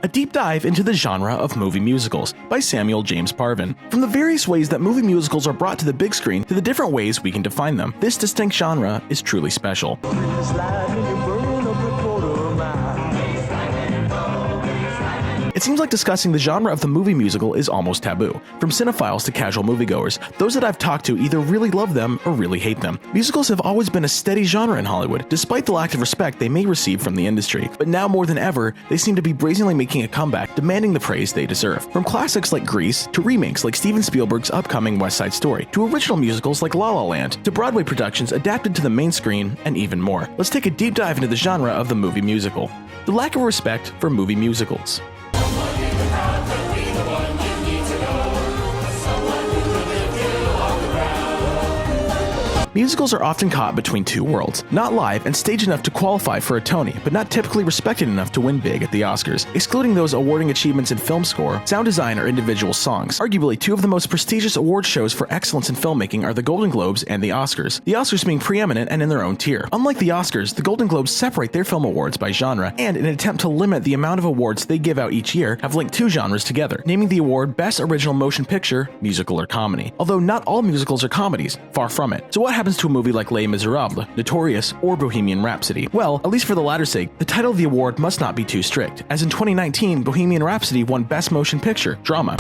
A deep dive into the genre of movie musicals by Samuel James Parvin. From the various ways that movie musicals are brought to the big screen to the different ways we can define them, this distinct genre is truly special. It seems like discussing the genre of the movie musical is almost taboo. From cinephiles to casual moviegoers, those that I've talked to either really love them or really hate them. Musicals have always been a steady genre in Hollywood, despite the lack of respect they may receive from the industry. But now more than ever, they seem to be brazenly making a comeback, demanding the praise they deserve. From classics like Grease, to remakes like Steven Spielberg's upcoming West Side Story, to original musicals like La La Land, to Broadway productions adapted to the main screen, and even more. Let's take a deep dive into the genre of the movie musical. The lack of respect for movie musicals. Musicals are often caught between two worlds, not live and staged enough to qualify for a Tony, but not typically respected enough to win big at the Oscars, excluding those awarding achievements in film score, sound design, or individual songs. Arguably, two of the most prestigious award shows for excellence in filmmaking are the Golden Globes and the Oscars, the Oscars being preeminent and in their own tier. Unlike the Oscars, the Golden Globes separate their film awards by genre, and in an attempt to limit the amount of awards they give out each year, have linked two genres together, naming the award Best Original Motion Picture, Musical or Comedy. Although not all musicals are comedies, far from it. So what happens to a movie like Les Miserables, Notorious, or Bohemian Rhapsody? Well, at least for the latter's sake, the title of the award must not be too strict, as in 2019, Bohemian Rhapsody won Best Motion Picture, Drama.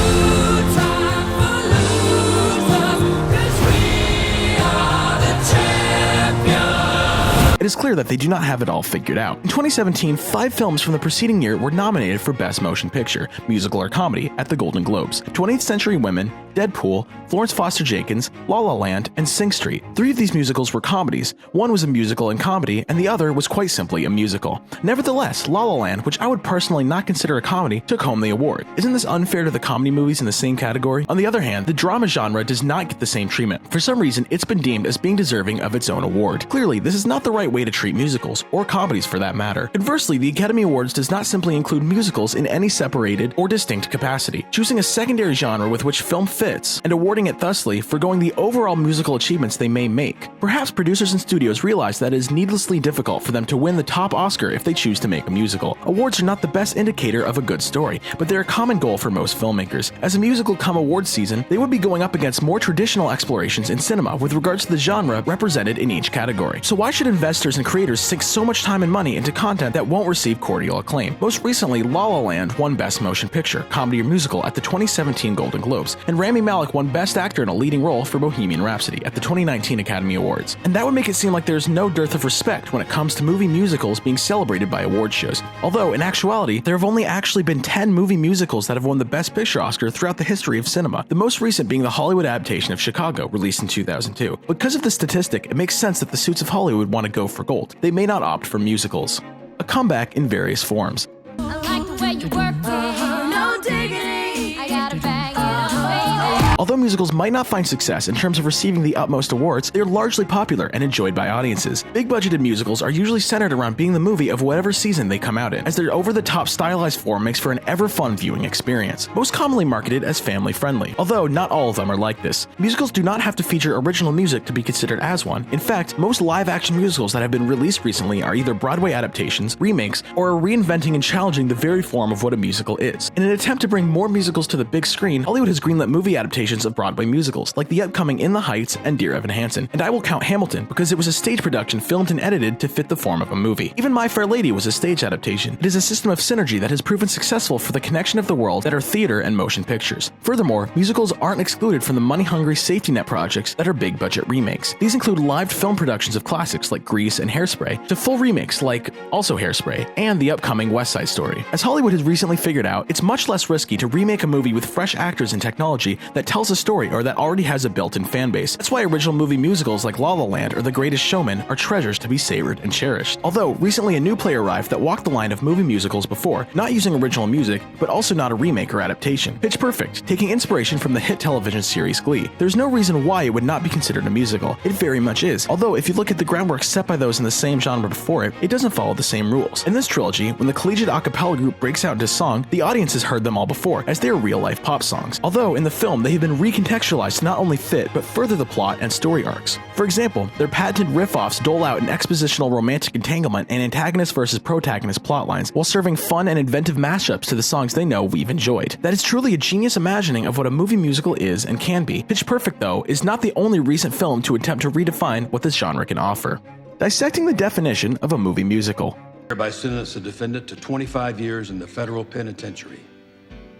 It is clear that they do not have it all figured out. In 2017, 5 films from the preceding year were nominated for Best Motion Picture, Musical or Comedy at the Golden Globes: 20th Century Women, Deadpool, Florence Foster Jenkins, La La Land, and Sing Street. 3 of these musicals were comedies. One was a musical and comedy, and the other was quite simply a musical. Nevertheless, La La Land, which I would personally not consider a comedy, took home the award. Isn't this unfair to the comedy movies in the same category? On the other hand, the drama genre does not get the same treatment. For some reason, it's been deemed as being deserving of its own award. Clearly, this is not the right way to treat musicals, or comedies for that matter. Conversely, the Academy Awards does not simply include musicals in any separated or distinct capacity, choosing a secondary genre with which film fits, and awarding it thusly, forgoing the overall musical achievements they may make. Perhaps producers and studios realize that it is needlessly difficult for them to win the top Oscar if they choose to make a musical. Awards are not the best indicator of a good story, but they're a common goal for most filmmakers. As a musical come awards season, they would be going up against more traditional explorations in cinema with regards to the genre represented in each category. So why should investors and creators sink so much time and money into content that won't receive cordial acclaim? Most recently, La La Land won Best Motion Picture, Comedy or Musical at the 2017 Golden Globes, and Rami Malek won Best Actor in a Leading Role for Bohemian Rhapsody at the 2019 Academy Awards. And that would make it seem like there's no dearth of respect when it comes to movie musicals being celebrated by award shows. Although, in actuality, there have only actually been 10 movie musicals that have won the Best Picture Oscar throughout the history of cinema, the most recent being the Hollywood adaptation of Chicago, released in 2002. Because of this statistic, it makes sense that the suits of Hollywood want to go for gold. They may not opt for musicals. A comeback in various forms. I like the way you work it. No diggity. I gotta bang it up, baby. Although musicals might not find success in terms of receiving the utmost awards, they are largely popular and enjoyed by audiences. Big-budgeted musicals are usually centered around being the movie of whatever season they come out in, as their over-the-top stylized form makes for an ever-fun viewing experience, most commonly marketed as family-friendly. Although not all of them are like this. Musicals do not have to feature original music to be considered as one. In fact, most live-action musicals that have been released recently are either Broadway adaptations, remakes, or are reinventing and challenging the very form of what a musical is. In an attempt to bring more musicals to the big screen, Hollywood has greenlit movie adaptations of Broadway musicals, like the upcoming In the Heights and Dear Evan Hansen, and I will count Hamilton because it was a stage production filmed and edited to fit the form of a movie. Even My Fair Lady was a stage adaptation. It is a system of synergy that has proven successful for the connection of the world that are theater and motion pictures. Furthermore, musicals aren't excluded from the money-hungry safety net projects that are big-budget remakes. These include live film productions of classics like Grease and Hairspray, to full remakes like also Hairspray, and the upcoming West Side Story. As Hollywood has recently figured out, it's much less risky to remake a movie with fresh actors and technology that tells tells a story or that already has a built-in fan base. That's why original movie musicals like La La Land or The Greatest Showman are treasures to be savored and cherished. Although, recently a new play arrived that walked the line of movie musicals before, not using original music, but also not a remake or adaptation. Pitch Perfect, taking inspiration from the hit television series Glee. There's no reason why it would not be considered a musical. It very much is. Although, if you look at the groundwork set by those in the same genre before it, it doesn't follow the same rules. In this trilogy, when the collegiate a cappella group breaks out into song, the audience has heard them all before, as they are real-life pop songs. Although, in the film, they have been recontextualized to not only fit, but further the plot and story arcs. For example, their patented riff-offs dole out an expositional romantic entanglement and antagonist versus protagonist plotlines, while serving fun and inventive mashups to the songs they know we've enjoyed. That is truly a genius imagining of what a movie musical is and can be. Pitch Perfect, though, is not the only recent film to attempt to redefine what this genre can offer. Dissecting the definition of a movie musical. Hereby sentence the defendant to 25 years in the federal penitentiary,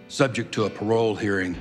subject to a parole hearing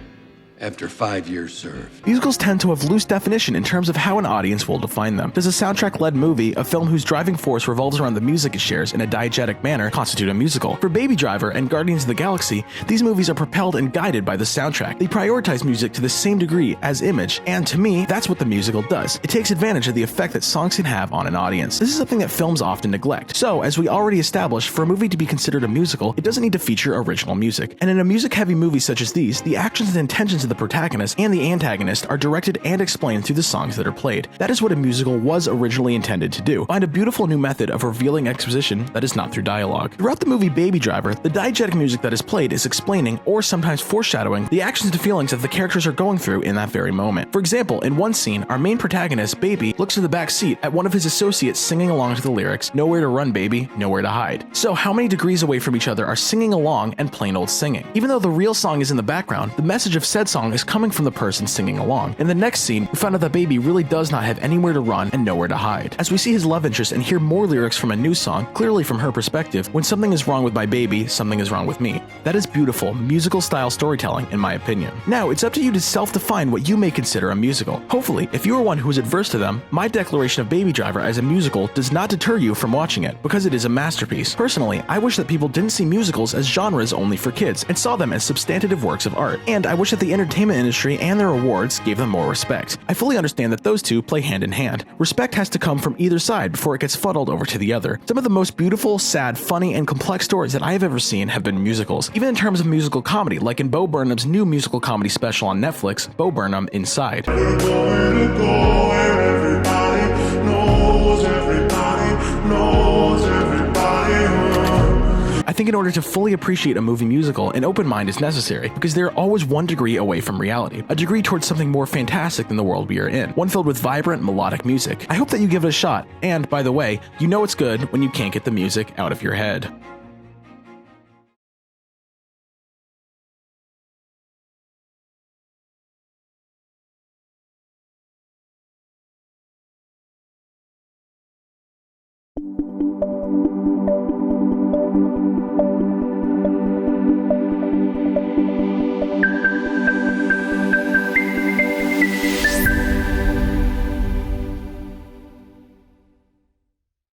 after 5 years served. Musicals tend to have loose definition in terms of how an audience will define them. Does a soundtrack-led movie, a film whose driving force revolves around the music it shares in a diegetic manner, constitute a musical? For Baby Driver and Guardians of the Galaxy, these movies are propelled and guided by the soundtrack. They prioritize music to the same degree as image, and to me, that's what the musical does. It takes advantage of the effect that songs can have on an audience. This is something that films often neglect. So, as we already established, for a movie to be considered a musical, it doesn't need to feature original music. And in a music-heavy movie such as these, the actions and intentions of the protagonist and the antagonist are directed and explained through the songs that are played. That is what a musical was originally intended to do. Find a beautiful new method of revealing exposition that is not through dialogue. Throughout the movie Baby Driver, the diegetic music that is played is explaining, or sometimes foreshadowing, the actions and feelings that the characters are going through in that very moment. For example, in one scene, our main protagonist, Baby, looks to the back seat at one of his associates singing along to the lyrics, "Nowhere to run, baby, nowhere to hide." So how many degrees away from each other are singing along and plain old singing? Even though the real song is in the background, the message of said song is coming from the person singing along. In the next scene, we find out that Baby really does not have anywhere to run and nowhere to hide. As we see his love interest and hear more lyrics from a new song, clearly from her perspective, when something is wrong with my baby, something is wrong with me. That is beautiful, musical-style storytelling, in my opinion. Now, it's up to you to self-define what you may consider a musical. Hopefully, if you are one who is adverse to them, my declaration of Baby Driver as a musical does not deter you from watching it, because it is a masterpiece. Personally, I wish that people didn't see musicals as genres only for kids, and saw them as substantive works of art. And I wish that the entertainment industry and their awards gave them more respect. I fully understand that those two play hand in hand. Respect has to come from either side before it gets fuddled over to the other. Some of the most beautiful, sad, funny, and complex stories that I have ever seen have been musicals, even in terms of musical comedy, like in Bo Burnham's new musical comedy special on Netflix, Bo Burnham Inside. We're going to go where everybody knows everybody. I think in order to fully appreciate a movie musical, an open mind is necessary, because they're always one degree away from reality, a degree towards something more fantastic than the world we are in, one filled with vibrant, melodic music. I hope that you give it a shot, and, by the way, you know it's good when you can't get the music out of your head.